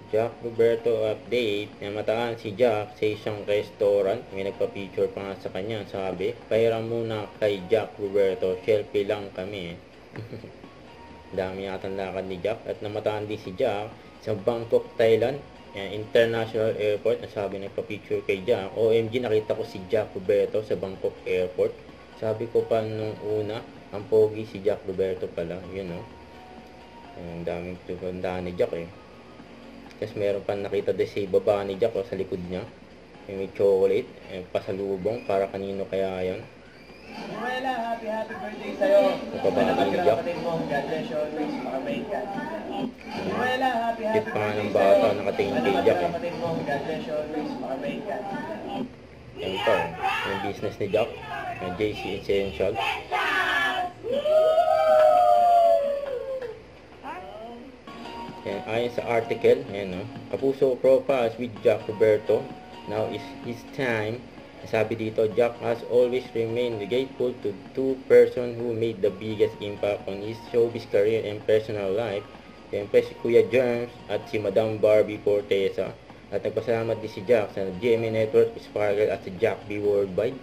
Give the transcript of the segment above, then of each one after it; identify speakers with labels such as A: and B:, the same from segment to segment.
A: Jack Roberto update. Namataan si Jack sa isang restaurant. May nagpa-picture pa nga sa kanya. Sabi, pahiram muna kay Jack Roberto. Selfie lang kami. Dami yata lakad ni Jack. At namataan din si Jack sa Bangkok, Thailand. International Airport. Sabi nagpa-picture kay Jack. OMG, nakita ko si Jack Roberto sa Bangkok Airport. Sabi ko pa nung una, ang pogi si Jack Roberto pala. Yun o. Ang daming tugandaan ni Jack eh. Tapos meron pa nakita din si baba ni Jack sa likod niya. May chocolate, pasalubong para kanino kaya yan.
B: Noela, happy birthday sa'yo.
A: Napabati ni Jack.
B: God bless you always, makabait ka. Noela, happy
A: Cute pa nga ng
B: birthday
A: bata,
B: sa'yo.
A: nakatingin kay Jack eh.
B: God bless you always, makabait ka.
A: Yan pa, yung business ni Jack. Yung JC Essential. Yan, ayon sa article, ayan no, Kapuso profiles with Jack Roberto. Now is his time. Sabi dito, Jack has always remained grateful to two persons who made the biggest impact on his showbiz career and personal life. Siyempre si Kuya Germs at si Madam Barbie Fortesa. At nagpasalamat din si Jack sa GMA Network, Sparkle at si Jack B Worldwide.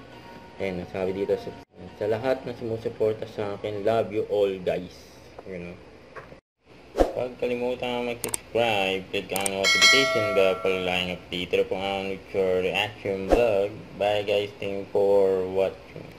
A: Ayan, sabi dito sa lahat na sumusuporta sa akin, love you all guys. You know. Huwag kalimutan mag-subscribe, click ang notification bell para lang update po ang with your reaction vlog. Bye guys, thank you for watching.